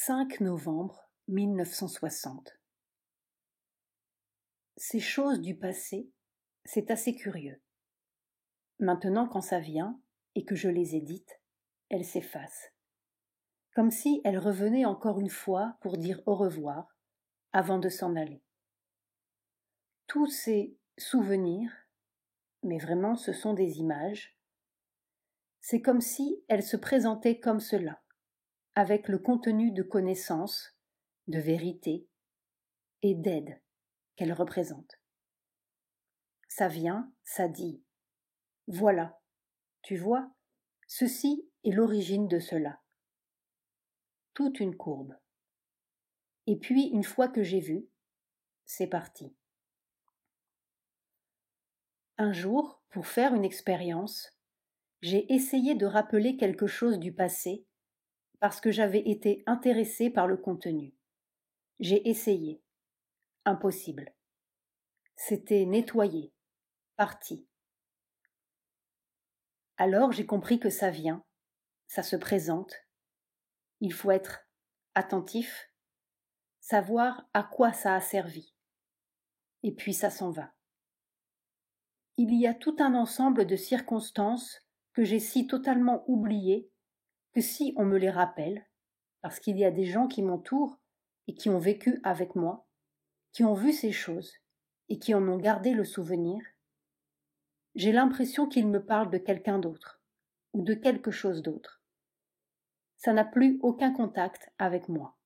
5 novembre 1960. Ces choses du passé, c'est assez curieux. Maintenant, quand ça vient, et que je les ai dites, elles s'effacent. Comme si elles revenaient encore une fois pour dire au revoir, avant de s'en aller. Tous ces souvenirs, mais vraiment ce sont des images, c'est comme si elles se présentaient comme cela, avec le contenu de connaissance, de vérité et d'aide qu'elles représentent. Ça vient, ça dit « Voilà, tu vois, ceci est l'origine de cela. » Toute une courbe. Et puis, une fois que j'ai vu, c'est parti. Un jour, pour faire une expérience, j'ai essayé de rappeler quelque chose du passé parce que j'avais été intéressée par le contenu. J'ai essayé. Impossible. C'était nettoyé, parti. Alors j'ai compris que ça vient, ça se présente. Il faut être attentif, savoir à quoi ça a servi. Et puis ça s'en va. Il y a tout un ensemble de circonstances que j'ai si totalement oubliées que si on me les rappelle, parce qu'il y a des gens qui m'entourent et qui ont vécu avec moi, qui ont vu ces choses et qui en ont gardé le souvenir, j'ai l'impression qu'ils me parlent de quelqu'un d'autre ou de quelque chose d'autre. Ça n'a plus aucun contact avec moi.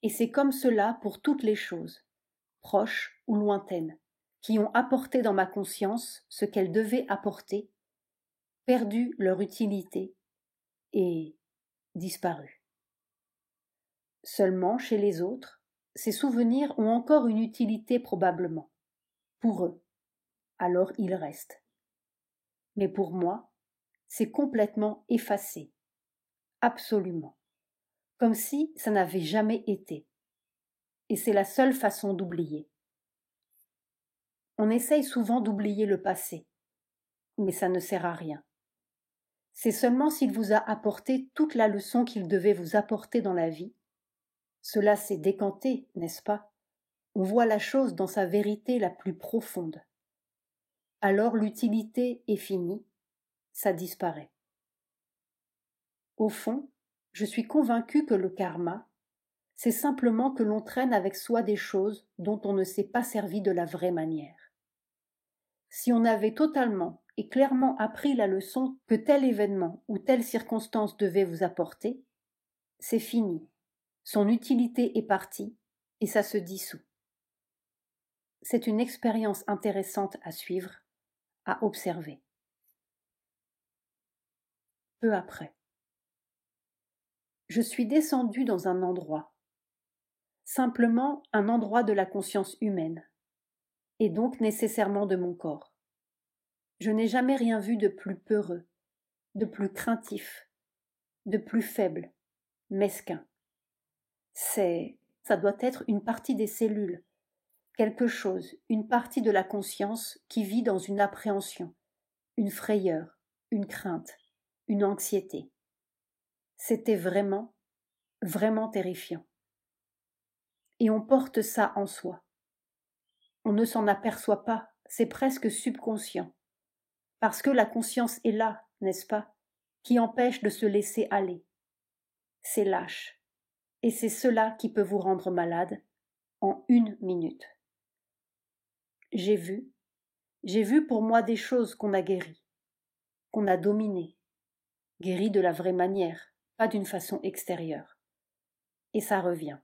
Et c'est comme cela pour toutes les choses, proches ou lointaines, qui ont apporté dans ma conscience ce qu'elles devaient apporter, perdu leur utilité et disparu. Seulement, chez les autres, ces souvenirs ont encore une utilité probablement. Pour eux, alors ils restent. Mais pour moi, c'est complètement effacé. Absolument. Comme si ça n'avait jamais été. Et c'est la seule façon d'oublier. On essaye souvent d'oublier le passé, mais ça ne sert à rien. C'est seulement s'il vous a apporté toute la leçon qu'il devait vous apporter dans la vie. Cela s'est décanté, n'est-ce pas? On voit la chose dans sa vérité la plus profonde. Alors l'utilité est finie, ça disparaît. Au fond, je suis convaincue que le karma, c'est simplement que l'on traîne avec soi des choses dont on ne s'est pas servi de la vraie manière. Si on avait totalement et clairement appris la leçon que tel événement ou telle circonstance devait vous apporter, c'est fini. Son utilité est partie et ça se dissout. C'est une expérience intéressante à suivre, à observer. Peu après. Je suis descendue dans un endroit, simplement un endroit de la conscience humaine, et donc nécessairement de mon corps. Je n'ai jamais rien vu de plus peureux, de plus craintif, de plus faible, mesquin. Ça doit être une partie des cellules, quelque chose, une partie de la conscience qui vit dans une appréhension, une frayeur, une crainte, une anxiété. C'était vraiment, vraiment terrifiant. Et on porte ça en soi. On ne s'en aperçoit pas, c'est presque subconscient. Parce que la conscience est là, n'est-ce pas, qui empêche de se laisser aller. C'est lâche. Et c'est cela qui peut vous rendre malade en 1 minute. J'ai vu pour moi des choses qu'on a guéries, qu'on a dominées, guéries de la vraie manière, pas d'une façon extérieure. Et ça revient.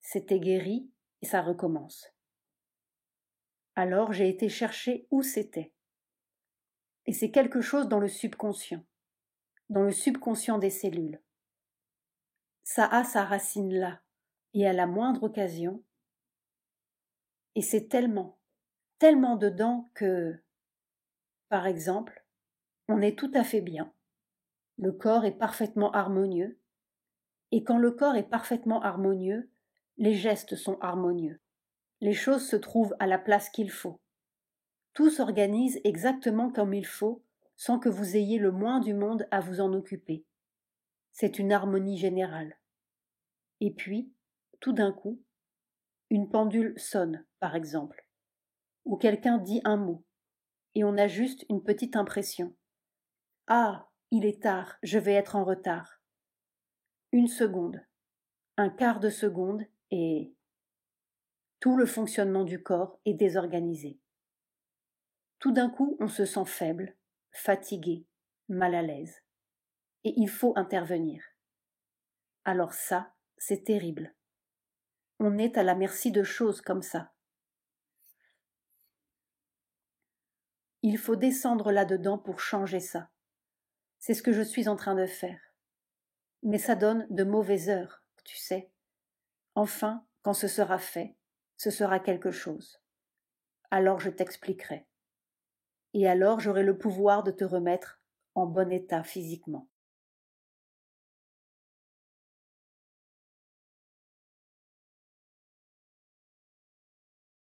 C'était guéri et ça recommence. Alors j'ai été chercher où c'était. Et c'est quelque chose dans le subconscient des cellules. Ça a sa racine là, et à la moindre occasion, et c'est tellement dedans que, par exemple, on est tout à fait bien, le corps est parfaitement harmonieux, et quand le corps est parfaitement harmonieux, les gestes sont harmonieux, les choses se trouvent à la place qu'il faut. Tout s'organise exactement comme il faut, sans que vous ayez le moins du monde à vous en occuper. C'est une harmonie générale. Et puis, tout d'un coup, une pendule sonne, par exemple, ou quelqu'un dit un mot, et on a juste une petite impression. Ah, il est tard, je vais être en retard. Une seconde, un quart de seconde, et tout le fonctionnement du corps est désorganisé. Tout d'un coup, on se sent faible, fatigué, mal à l'aise. Et il faut intervenir. Alors ça, c'est terrible. On est à la merci de choses comme ça. Il faut descendre là-dedans pour changer ça. C'est ce que je suis en train de faire. Mais ça donne de mauvaises heures, tu sais. Enfin, quand ce sera fait, ce sera quelque chose. Alors je t'expliquerai. Et alors j'aurai le pouvoir de te remettre en bon état physiquement.